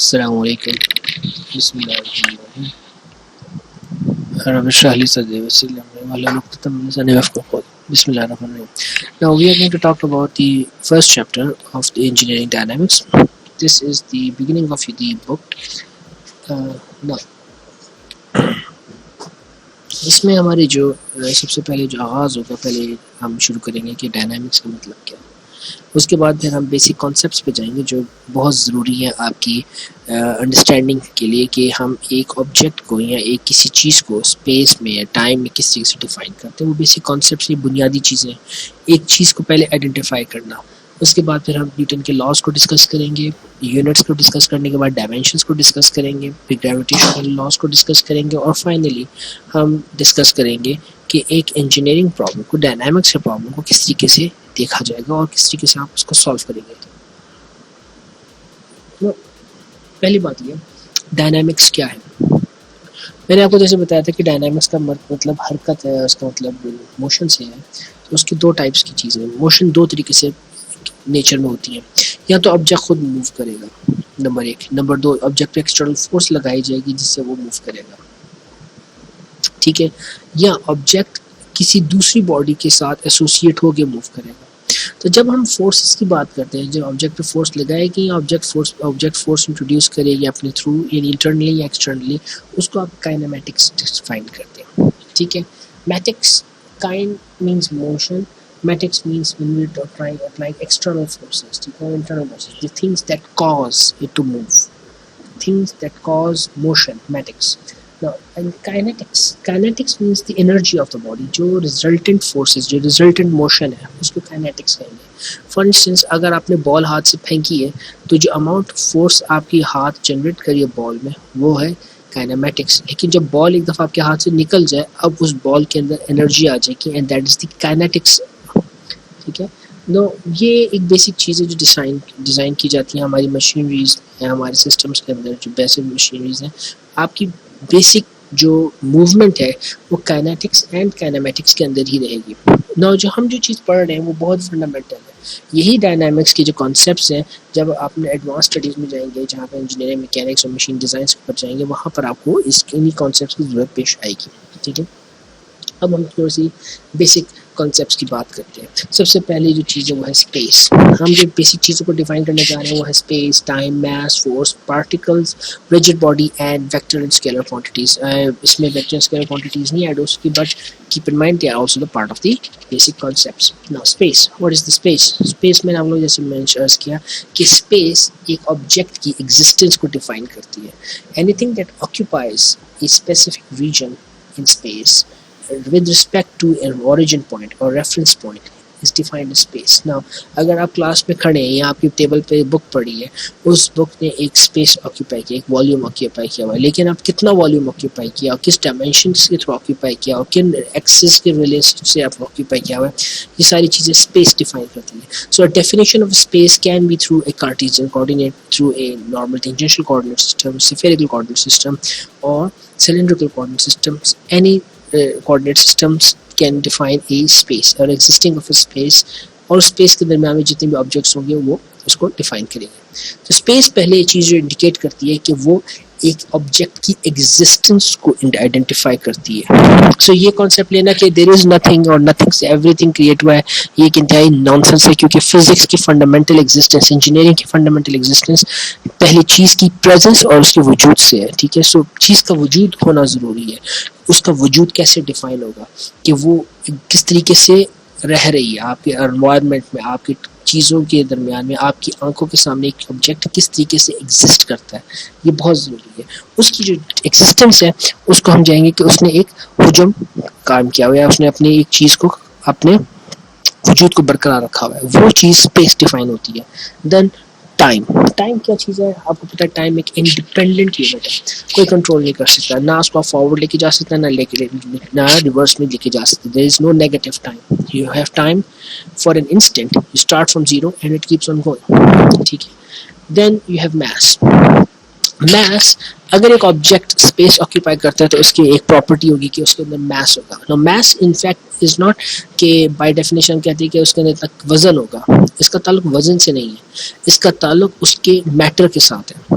السلام علیکم. بسم اللہ الرحمن الرحیم. رب اشرح لي صدري ويسر لي امري واحلل عقدة من لساني يفقهوا قولي. بسم اللہ الرحمن الرحیم. Now we are going to talk about the first chapter of the engineering dynamics. This is the beginning of the book. Now اس میں ہماری جو سب سے پہلے جو آغاز ہوگا، پہلے ہم شروع کریں گے کہ ڈائنامکس کا مطلب کیا ہے. اس کے بعد پھر ہم بیسک کانسیپٹس پہ جائیں گے جو بہت ضروری ہیں آپ کی انڈرسٹینڈنگ کے لیے، کہ ہم ایک آبجیکٹ کو یا ایک کسی چیز کو اسپیس میں یا ٹائم میں کس طریقے سے ڈیفائن کرتے ہیں. وہ بیسک کانسیپٹس، یہ بنیادی چیزیں ہیں. ایک چیز کو پہلے آئیڈینٹیفائی کرنا، اس کے بعد پھر ہم نیوٹن کے لاز کو ڈسکس کریں گے، یونٹس کو ڈسکس کرنے کے بعد ڈائمینشنس کو ڈسکس کریں گے، پھر گریویٹیشنل لاز کو ڈسکس کریں گے، اور فائنلی ہم ڈسکس کریں گے کہ ایک انجینئرنگ پرابلم کو، ڈائنامکس کے پرابلم کو کس طریقے سے دیکھا جائے گا اور کس طریقے سے آپ اس کو سالو کریں گے. تو پہلی بات یہ، ڈائنامکس کیا ہے. میں نے آپ کو جیسے بتایا تھا کہ ڈائنامکس کا مطلب حرکت ہے، اس کا مطلب موشن سے ہے. تو اس کی دو ٹائپس کی چیزیں ہیں. موشن دو طریقے سے نیچر میں ہوتی ہیں. یا تو آبجیکٹ خود موو کرے گا، نمبر ایک. نمبر دو، آبجیکٹ پہ ایکسٹرنل فورس لگائی جائے گی جس سے وہ موو کرے گا. ٹھیک ہے. یا آبجیکٹ کسی دوسری باڈی کے ساتھ ایسوسیٹ ہو کے موو کرے گا. تو جب ہم فورسز کی بات کرتے ہیں، جب آبجیکٹ پہ فورس لگائے گی یا آبجیکٹ فورس انٹروڈیوس کرے گی اپنے تھرو، یعنی انٹرنلی یا ایکسٹرنلی، اس کو آپ کائنیمیٹکس ڈیفائن کرتے ہیں. ٹھیک ہے. Matics, kine means motion, matics means when we are applying external forces, internal forces, the things that cause it to move, things that cause motion, matics. Now and kinetics means the energy of the body, جو resultant forces، جو resultant motion ہے اس کو kinetics کہیں گے. For instance، اگر آپ نے بال ہاتھ سے پھینکی ہے تو جو amount فورس آپ کی ہاتھ جنریٹ کری ہے بال میں، وہ ہے کائنیمیٹکس. لیکن جب بال ایک دفعہ آپ کے ہاتھ سے نکل جائے، اب اس بال کے اندر انرجی آ جائے گی، and that is the kinetics. ٹھیک ہے. نو یہ ایک بیسک چیز ہے جو ڈیزائن کی جاتی ہیں ہماری مشینریز ہیں، ہمارے سسٹمز کے اندر جو بیسک مشینریز ہیں. آپ کی بیسک جو موومنٹ ہے وہ کائنیٹکس اینڈ کائنیمیٹکس کے اندر ہی رہے گی. نو جو ہم جو چیز پڑھ رہے ہیں وہ بہت فنڈامنٹل ہے. یہی ڈائنامکس کے جو کانسیپٹس ہیں، جب آپ نے ایڈوانس اسٹڈیز میں جائیں گے، جہاں پہ انجینئرنگ، میکینکس اور مشین ڈیزائنس پر جائیں گے، وہاں پر آپ کو انہی کانسیپٹس کی ضرورت پیش آئے گی. ٹھیک ہے. اب ہم تھوڑی سی بیسک کانسیپٹس کی بات کرتے ہیں. سب سے پہلی جو چیز ہے وہ ہے اسپیس. ہم جو بیسک چیزوں کو ڈیفائن کرنے جا رہے ہیں وہ ہے space, time, mass, force, particles, rigid body and vector and scalar quantities. اس میں ویکٹر اینڈ اسکیلر کوانٹیٹیز نہیں ایڈ ہو سکتی، but keep in mind they are also the part of the basic concepts. Now space, what is the space? Space میں ہم لوگ جیسے میں نے عرض کیا کہ اسپیس ایک آبجیکٹ کی ایگزسٹنس کو ڈیفائن کرتی ہے. Anything that occupies a specific region in space with respect to an origin point or reference point is defined as space. Now اگر آپ کلاس میں کھڑے ہیں یا آپ کی ٹیبل پہ بک پڑھی ہے، اس بک نے ایک اسپیس آکیوپائی کیا، ایک والیوم آکیوپائی کیا ہوا ہے، لیکن آپ کتنا والیوم آکیوپائی کیا اور کس ڈائمینشنس کے تھرو آکیوپائی کیا اور کن ایکسس کے ریلیشن سے آپ آکیوپائی کیا ہوا ہے، یہ ساری چیزیں اسپیس ڈیفائن کرتی ہیں. سو a definition of space can be through a Cartesian coordinate, through a normal tangential coordinate system, spherical coordinate system, or cylindrical coordinate systems. Any coordinate systems can define a space or existing of a space, اور space کے درمیان میں جتنے بھی objects ہوں گے وہ اس کو ڈیفائن کریں گے. تو اسپیس پہلے یہ چیز جو انڈیکیٹ کرتی ہے کہ وہ ایک آبجیکٹ کی ایگزسٹنس کو آئیڈینٹیفائی کرتی ہے. سو یہ کانسیپٹ لینا کہ دیر از نتھنگ اور نتھنگ سے ایوری تھنگ کریٹ ہوا ہے، یہ ایک انتہائی نان سینس ہے، کیونکہ فزکس کی فنڈامنٹل ایگزسٹنس، انجینئرنگ کی فنڈامنٹل ایگزسٹنس پہلی چیز کی پریزنس اور اس کے وجود سے ہے. ٹھیک ہے. سو چیز کا وجود ہونا ضروری ہے. اس کا وجود کیسے ڈیفائن ہوگا کہ وہ کس طریقے سے رہ رہی ہے آپ کے انوائرمنٹ میں، آپ کی چیزوں کے درمیان میں، آپ کی آنکھوں کے سامنے ایک آبجیکٹ کس طریقے سے ایگزسٹ کرتا ہے، یہ بہت ضروری ہے. اس کی جو ایگزسٹنس ہے اس کو ہم جائیں گے کہ اس نے ایک حجم قائم کیا ہوا ہے، اس نے اپنی ایک چیز کو، اپنے وجود کو برقرار رکھا ہوا ہے، وہ چیز اسپیس ڈیفائن ہوتی ہے. دین ٹائم کیا چیز ہے؟ آپ کو پتہ ہے ٹائم ایک انڈیپینڈنٹ یونٹ ہے، کوئی کنٹرول نہیں کر سکتا، نہ اس کو آپ فارورڈ لے کے جا سکتے نہ ریورس میں لے کے جا سکتے. There is no negative time. You have time for an instant, you start from zero and it keeps on going. ٹھیک ہے. Then you have mass. اگر ایک آبجیکٹ اسپیس آکیوپائی کرتا ہے تو اس کی ایک پراپرٹی ہوگی کہ اس کے اندر میس ہوگا. No mass in fact is not کہ بائی ڈیفینیشن کہتے ہیں کہ اس کے اندر تک وزن ہوگا. اس کا تعلق وزن سے نہیں ہے، اس کا تعلق اس کے میٹر کے ساتھ ہے.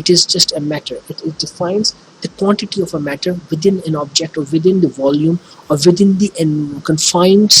It is just a matter. It defines the quantity of a matter within an object or within the volume or within the confines,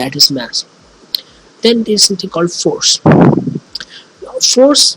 that is mass. Then there is something called force. Force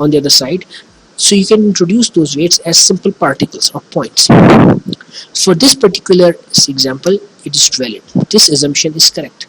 on the other side. So you can introduce those weights as simple particles or points. For this particular example, it is valid. This assumption is correct.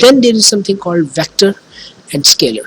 Then there is something called vector and scalar.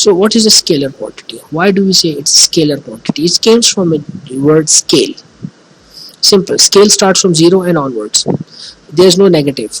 So what is a scalar quantity? Why do we say it's scalar quantity? It comes from a word scale. Simple. Scale starts from 0 and onwards. There is no negative.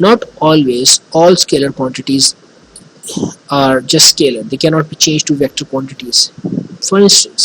not always all scalar quantities are just scalar. They cannot be changed to vector quantities. For instance,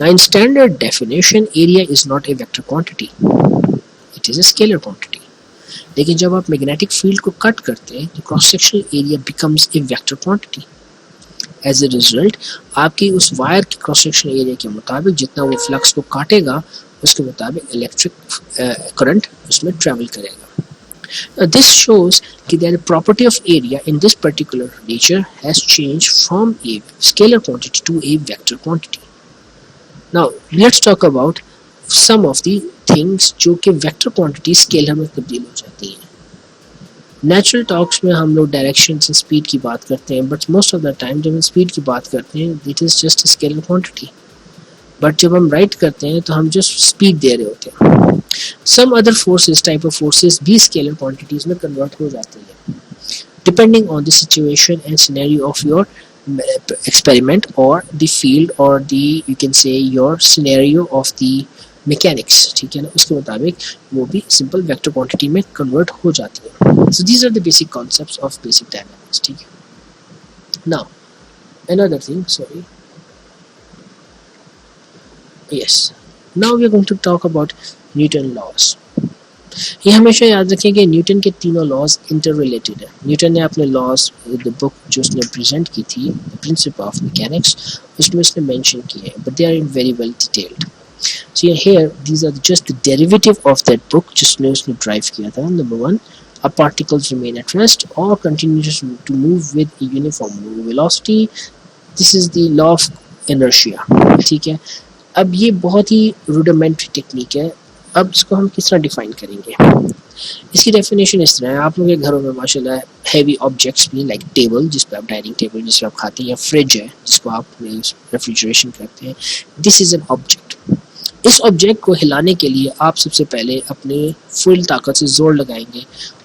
Now in standard definition, area is not a vector quantity. It is a scalar quantity. لیکن جب آپ magnetic field کو کٹ کرتے ہیں تو cross sectional area becomes a vector quantity. As a result آپ کی اس wire کی کراس سیکشنل ایریا کے مطابق جتنا وہ فلکس کو کاٹے گا اس کے مطابق الیکٹرک کرنٹ اس میں ٹریول کرے گا. This shows that the property of area in this particular nature has changed from a scalar quantity to a vector quantity. Now let's talk about some of the things جو کہ vector quantity scalar میں تبدیل ہو جاتی ہیں. Natural ٹاکس میں ہم لوگ direction سے اسپیڈ کی بات کرتے ہیں, but most of the time جب ہم اسپیڈ کی بات کرتے ہیں it is just a scalar quantity, but جب ہم رائٹ کرتے ہیں تو ہم جسٹ اسپیڈ دے رہے ہوتے ہیں. Some other forces type of forces بھی اسکیلر کوانٹٹیز میں کنورٹ ہو جاتی ہیں depending on the situation and scenario of your experiment اور دی فیلڈ اور the you can say your scenario of the mechanics. ٹھیک ہے نا, اس کے مطابق وہ بھی سمپل ویکٹر کوانٹٹی میں کنورٹ ہو جاتی ہے. So these are the basic concepts of basic dynamics. ٹھیک ہے. Now another thing, sorry, yes, now we are going to talk about Newton laws. یہ ہمیشہ یاد رکھیں کہ نیوٹن کے تینوں لاز انٹر ریلیٹڈ ہیں. نیوٹن نے اپنے لاز بک جو اس نے پریزنٹ کی تھی پرنسپل آف میکینکس اس میں اس نے مینشن کیے ہیں, but they are very well detailed. So here these are just the derivative of that book جس نے اس نے ڈرائیو کیا تھا. Number one, a particles remain at rest or continues to move with a uniform velocity. This is the law of inertia. ٹھیک ہے. اب یہ بہت ہی روڈیمنٹری ٹیکنیک ہے. اب اس کو ہم کس طرح ڈیفائن کریں گے؟ اس کی ڈیفینیشن اس طرح ہے. آپ لوگوں کے گھروں میں ماشاء اللہ ہیوی آبجیکٹس بھی لائک ٹیبل جس پہ آپ ڈائننگ ٹیبل جس پہ آپ کھاتے ہیں, یا فریج ہے جس کو آپ ریفریجریشن کرتے ہیں. This is an object. اس آبجیکٹ کو ہلانے کے لیے آپ سب سے پہلے اپنے فل طاقت سے زور لگائیں گے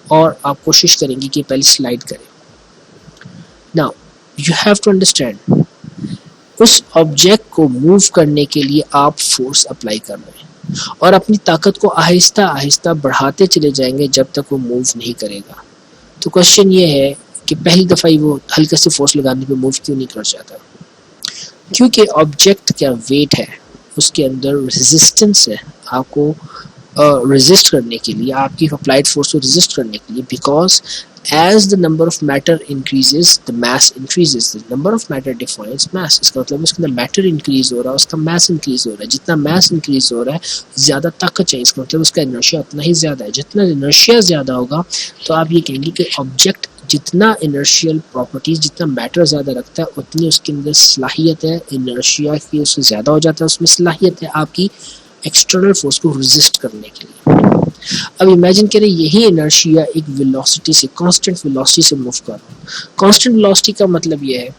اور آپ کوشش کریں گے کہ پہلے سلائڈ کریں. Now you have to understand اس آبجیکٹ کو موو کرنے کے لیے آپ فورس اپلائی کر رہے ہیں اور اپنی طاقت کو آہستہ آہستہ بڑھاتے چلے جائیں گے جب تک وہ موو نہیں کرے گا. تو کوشچن یہ ہے کہ پہلی دفعہ وہ ہلکے سے فورس لگانے پہ موو کیوں نہیں کر جاتا؟ کیونکہ آبجیکٹ کیا ویٹ ہے, اس کے اندر ریزسٹنس ہے آپ کو ریزسٹ کرنے کے لیے, آپ کی اپلائڈ فورس کو ریزسٹ کرنے کے لیے. Because as the number of matter increases the mass increases. The number of matter defines mass. اس کا مطلب اس کے اندر میٹر انکریز ہو رہا ہے, اس کا میس انکریز ہو رہا ہے. جتنا میس انکریز ہو رہا ہے زیادہ طاقت چاہیے, اس کا مطلب اس کا انرشیا اتنا ہی زیادہ ہے. جتنا انرشیا زیادہ ہوگا تو آپ یہ کہیں گے کہ آبجیکٹ جتنا انرشیل پراپرٹیز جتنا میٹر زیادہ رکھتا ہے اتنی اس کے اندر صلاحیت ہے انرشیا کی, اس سے زیادہ ہو جاتا ہے اس میں صلاحیت ہے آپ کی ایکسٹرنل فورس کو ریزسٹ کرنے کے لیے. اب امیجن کریں یہی انرشیا ایک ویلوسٹی سے, کانسٹنٹ ویلوسٹی سے موو کر رہا ہے. کانسٹنٹ ویلوسٹی کا مطلب یہ ہے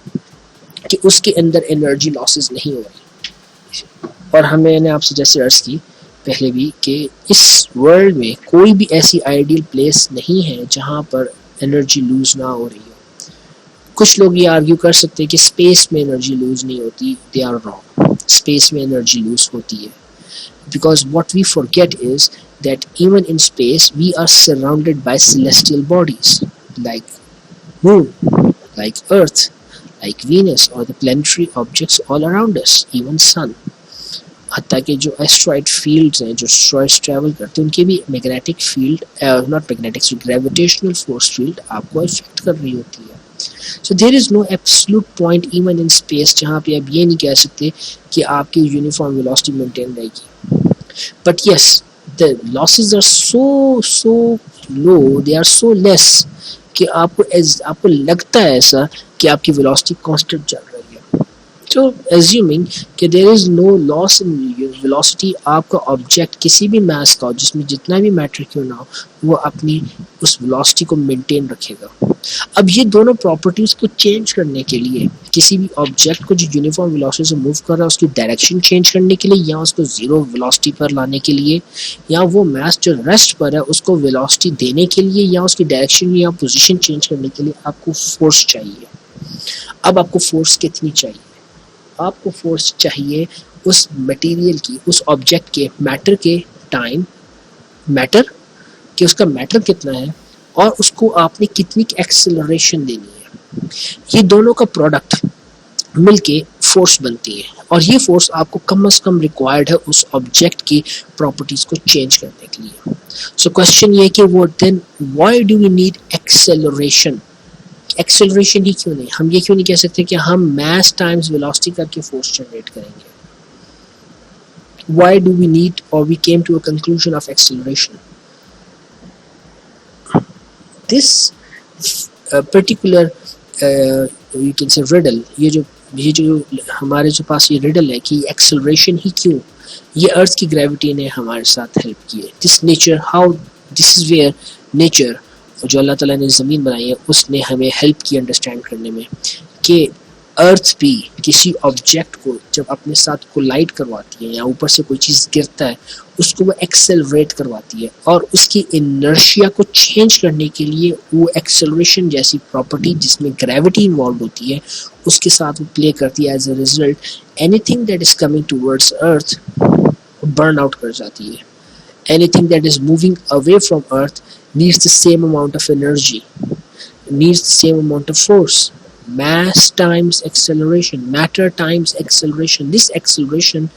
کہ اس کے اندر انرجی لاسز نہیں ہو رہی. اور ہمیں نے آپ سے جیسے عرض کی پہلے بھی کہ اس ورلڈ میں کوئی بھی ایسی آئیڈیل پلیس نہیں ہے جہاں پر انرجی لوز نہ ہو رہی ہو. کچھ لوگ یہ آرگیو کر سکتے ہیں کہ اسپیس میں انرجی لوز نہیں ہوتی. They are wrong. اسپیس میں انرجی لوز ہوتی ہے. Because what we forget is that even in space we are surrounded by celestial bodies like moon, like earth, like Venus or the planetary objects all around us, even sun. حتیٰ کہ جو asteroid fields ہیں جو Strides travel کرتے ہیں ان کی بھی magnetic field not magnetic gravitational force field آپ کو افیکٹ کر رہی ہوتی ہے. So there is no absolute point even in space جہاں پہ آپ یہ نہیں کہہ سکتے کہ آپ کی یونیفارم ویلوسٹی مینٹین رہے گی. But yes, the losses are so low, they are so less کہ آپ کو لگتا ہے ایسا کہ آپ کی ویلوسٹی کانسٹنٹ چل رہی ہے. So assuming کہ there is no loss in velocity, آپ کا آبجیکٹ کسی بھی میس کا ہو جس میں جتنا بھی میٹر کیوں نہ ہو وہ اپنی اس ویلوسٹی کو مینٹین رکھے گا. اب یہ دونوں پراپرٹیز کو چینج کرنے کے لیے کسی بھی آبجیکٹ کو جو یونیفارم ویلوسٹی سے موو کر رہا ہے اس کی ڈائریکشن چینج کرنے کے لیے یا اس کو زیرو ویلوسٹی پر لانے کے لیے یا وہ میس جو ریسٹ پر ہے اس کو ویلوسٹی دینے کے لیے یا اس کی ڈائریکشن یا پوزیشن چینج کرنے کے لیے آپ کو فورس چاہیے. اب آپ کو فورس کتنی چاہیے؟ آپ کو فورس چاہیے اس مٹیریل کی, اس آبجیکٹ کے میٹر کے ٹائم میٹر کہ اس کا میٹر کتنا ہے اور اس کو آپ نے کتنی ایکسلریشن دینی ہے. یہ دونوں کا پروڈکٹ مل کے فورس بنتی ہے اور یہ فورس آپ کو کم از کم ریکوائرڈ ہے اس آبجیکٹ کی پراپرٹیز کو چینج کرنے کے لیے. سو کوشچن یہ کہ وہ then why do we need acceleration. Acceleration ہی کیوں نہیں, ہم یہ کیوں نہیں کہہ سکتے کہ ہم میس ٹائمز ویلوسٹی کر کے فورس جنریٹ کریں گے. وائی ڈو وی نیڈ اور we came to a conclusion of acceleration. This particular you can say radial, یہ جو ہمارے جو پاس یہ ریڈل ہے کہ ایکسیلریشن ہی کیوں, یہ ارتھ کی گریوٹی نے ہمارے ساتھ ہیلپ کی ہے. This nature how this is where nature جو اللہ تعالیٰ نے زمین بنائی ہے اس نے ہمیں ہیلپ کی انڈرسٹینڈ کرنے میں کہ ارتھ بھی کسی آبجیکٹ کو جب اپنے ساتھ کولائڈ کرواتی ہے یا اوپر سے کوئی چیز گرتا ہے اس کو وہ ایکسیلریٹ کرواتی ہے, اور اس کی انرشیا کو چینج کرنے کے لیے وہ ایکسیلریشن جیسی پراپرٹی جس میں گریوٹی انوالوڈ ہوتی ہے اس کے ساتھ وہ پلے کرتی ہے. As a result anything that is coming towards earth burn out کر جاتی ہے. Anything that is moving away from earth needs the same amount of energy, needs the same amount of force. Mass times acceleration, matter times acceleration. This acceleration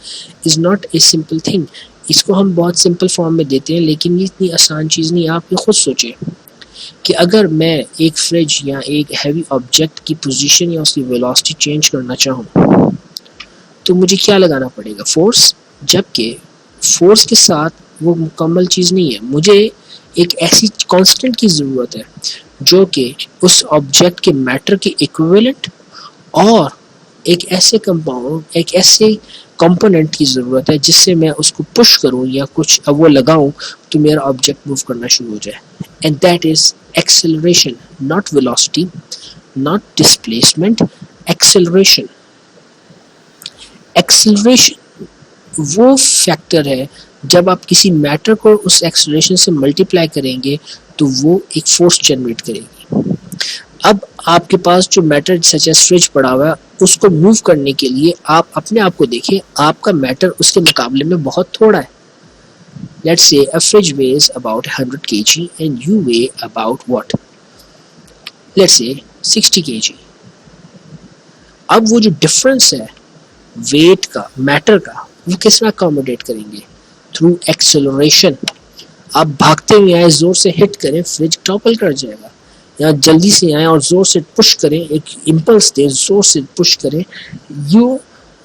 is not a simple thing. اس کو ہم بہت simple form میں دیتے ہیں لیکن یہ اتنی آسان چیز نہیں. آپ یہ خود سوچیں کہ اگر میں ایک فریج یا ایک ہیوی آبجیکٹ کی پوزیشن یا اس کی ویلوسٹی چینج کرنا چاہوں تو مجھے کیا لگانا پڑے گا؟ فورس. جبکہ فورس کے ساتھ وہ مکمل چیز نہیں ہے, مجھے ایک ایسی کانسٹنٹ کی ضرورت ہے جو کہ اس آبجیکٹ کے میٹر کے ایکویولنٹ اور ایک ایسے کمپاؤنڈ, ایک ایسے کمپوننٹ کی ضرورت ہے جس سے میں اس کو پش کروں یا کچھ وہ لگاؤں تو میرا آبجیکٹ موو کرنا شروع ہو جائے. And that is acceleration, not velocity, not displacement, acceleration. Acceleration وہ فیکٹر ہے جب آپ کسی میٹر کو اس ایکسیلریشن سے ملٹیپلائی کریں گے تو وہ ایک فورس جنریٹ کرے گی. اب آپ کے پاس جو میٹر سچ ایز فریج پڑا ہوا ہے اس کو موو کرنے کے لیے آپ اپنے آپ کو دیکھیں, آپ کا میٹر اس کے مقابلے میں بہت تھوڑا ہے. Let's say a fridge weighs about 100 kg and you weigh about what? Let's say 60 kg. اب وہ جو ڈفرنس ہے ویٹ کا, میٹر کا, وہ کس میں اکوموڈیٹ کریں گے؟ Through acceleration. آپ بھاگتے ہوئے آئیں, زور سے ہٹ کریں, فریج ٹاپل کر جائے گا. یا جلدی سے آئیں اور زور سے پش کریں, ایک امپلس دیں, زور سے پش کریں. You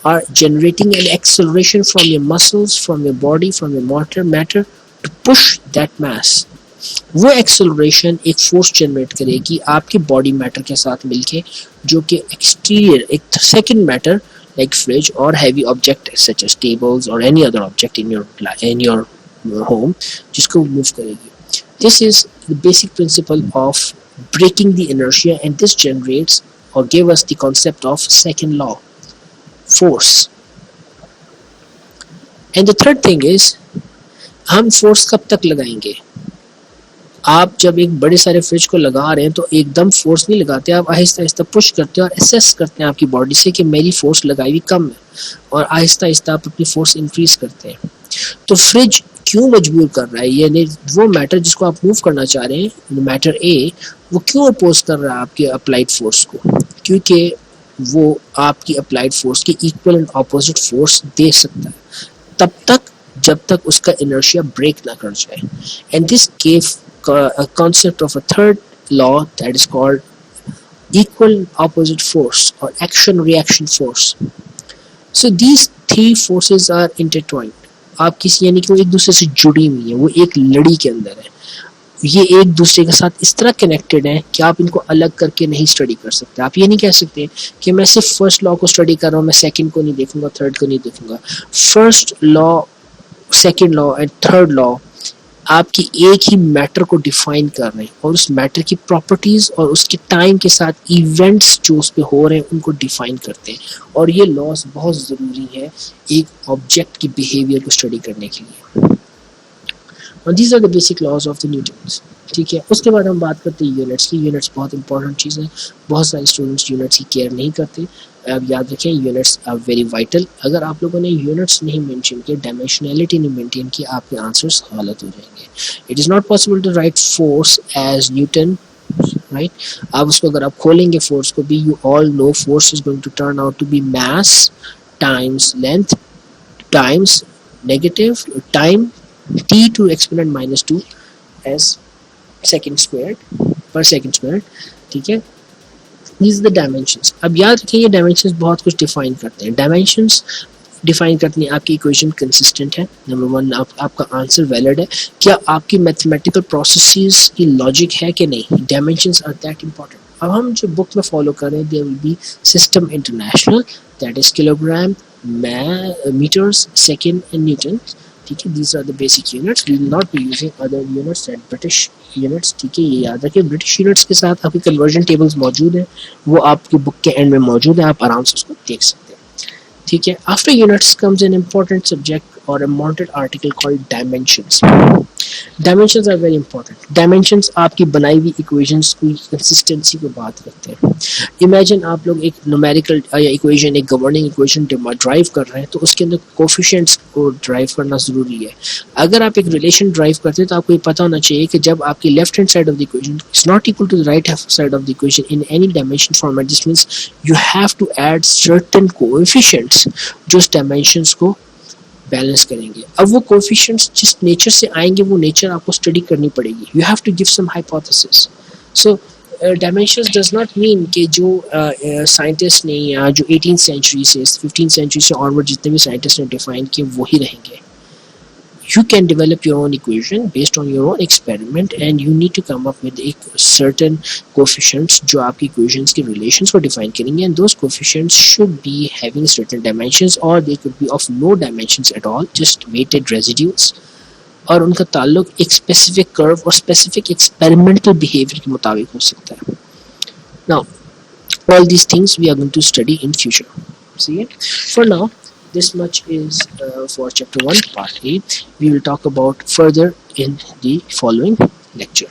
are generating an acceleration from your muscles, from your body, from your matter to push that mass. وہ acceleration ایک فورس جنریٹ کرے گی آپ کی باڈی میٹر کے ساتھ مل کے, جو کہ ایکسٹیریئر ایک second meter like fridge or heavy object such as tables or any other object in your home جس کو move کرے گی. This is the basic principle of breaking the inertia, and this generates or gave us the concept of second law, force. And the third thing is ہم force کب تک لگائیں گے؟ آپ جب ایک بڑے سارے فریج کو لگا رہے ہیں تو ایک دم فورس نہیں لگاتے, آپ آہستہ آہستہ پش کرتے ہیں اور اسیس کرتے ہیں آپ کی باڈی سے کہ میری فورس لگائی ہوئی کم ہے, اور آہستہ آہستہ آپ اپنی فورس انکریز کرتے ہیں. تو فریج کیوں مجبور کر رہا ہے, یعنی وہ میٹر جس کو آپ موو کرنا چاہ رہے ہیں, میٹر اے, وہ کیوں اپوز کر رہا ہے آپ کے اپلائیڈ فورس کو؟ کیونکہ وہ آپ کی اپلائیڈ فورس کی ایکول اینڈ اپوزٹ فورس دے سکتا ہے تب تک جب تک اس کا انرشیا بریک نہ کر جائے. And this give a concept of a third law that is called equal and opposite force or action reaction force. So these three forces are intertwined. آپ کسی یعنی کہ وہ ایک دوسرے سے جڑی ہوئی ہیں, وہ ایک لڑی کے اندر ہے, یہ ایک دوسرے کے ساتھ اس طرح کنیکٹڈ ہیں کہ آپ ان کو الگ کر کے نہیں اسٹڈی کر سکتے. آپ یہ نہیں کہہ سکتے کہ میں صرف فرسٹ لا کو اسٹڈی کر رہا ہوں, میں سیکنڈ کو نہیں دیکھوں گا, تھرڈ کو نہیں دیکھوں گا. First law, second law and third law آپ کی ایک ہی میٹر کو ڈیفائن کر رہے ہیں, اور اس میٹر کی پراپرٹیز اور اس کے ٹائم کے ساتھ ایونٹس جو اس پہ ہو رہے ہیں ان کو ڈیفائن کرتے ہیں. اور یہ لاز بہت ضروری ہے ایک آبجیکٹ کی بیہیویئر کو اسٹڈی کرنے کے لیے. اور these are the basic laws of the Newton's. ٹھیک ہے, اس کے بعد ہم بات کرتے ہیں یونٹس کی. یونٹس بہت امپورٹنٹ چیز ہے, بہت سارے اسٹوڈنٹس یونٹس کی کیئر نہیں کرتے. اب یاد رکھیں یونٹس آر ویری وائٹل. اگر آپ لوگوں نے یونٹس نہیں مینشن کیے, ڈائمینشنلٹی نہیں مینٹین کی, آپ کے آنسرس غلط ہو جائیں گے. It is not possible to write force as Newton, right. آپ اس کو اگر آپ کھولیں گے فورس کو بھی, you all know force is going to turn out to be mass times length times negative time t to exponent minus 2 as second squared per second squared. ٹھیک ہے, these are the dimensions. اب یاد رکھیں یہ dimensions بہت کچھ define کرتے ہیں. dimensions ڈیفائن کرتے ہیں آپ کی ایکویشن کنسسٹنٹ ہے, نمبر ون آپ کا آنسر ویلڈ ہے, کیا آپ کی میتھمیٹیکل پروسیسز کی لاجک ہے کہ نہیں. Dimensions are that important. اب ہم جو بک میں فالو کر رہے ہیں there will be system international that is kilogram metres second and Newton. ٹھیک ہے, these are the basic units. We will not be using other units and British units. ٹھیک ہے, یہ یاد رکھیں برٹش یونٹس کے ساتھ آپ کی کنورژن ٹیبلز موجود ہیں, وہ آپ کی بک کے اینڈ میں موجود ہیں, آپ آرام سے اس کو دیکھ سکتے ہیں. ٹھیک ہے, after units comes an important subject اور important article called dimensions. Dimensions are very important. Dimensions آپ کی بنائی ہوئی ایکویشنز کی کنسسٹنسی کو بات کرتے ہیں. امیجن آپ لوگ ایک نومیریکل یا ایکویشن, ایک گورننگ ایکویشن ڈرائیو کر رہے ہیں, تو اس کے اندر کوفیشینٹس کو ڈرائیو کرنا ضروری ہے. اگر آپ ایک ریلیشن ڈرائیو کرتے ہیں تو آپ کو یہ پتہ ہونا چاہیے کہ جب آپ کی left hand side of the equation is not equal to the right hand side of the equation in any dimension format, this means you have to add certain coefficients جو اس ڈائمینشنس کو بیلنس کریں گے. اب وہ coefficients جس nature سے آئیں گے وہ نیچر آپ کو اسٹڈی کرنی پڑے گی. You have to give some hypothesis. So dimensions does not mean کہ جو سائنٹسٹ نے یا جو 18th سینچری سے 15th سینچری سے آنورڈ جتنے بھی سائنٹسٹ نے ڈیفائن کیے وہی رہیں گے. You can develop your own equation based on your own experiment and you need to come up with a certain coefficients جو آپ کی equations کے relations کو define کریں گے, and those coefficients should be having certain dimensions or they could be of no dimensions at all, just weighted residues, اور ان کا تعلق ایک specific curve اور specific experimental behavior کے مطابق ہو سکتا ہے. Now all these things we are going to study in future. See it? For now this much is for chapter 1 part A. We will talk about further in the following lecture.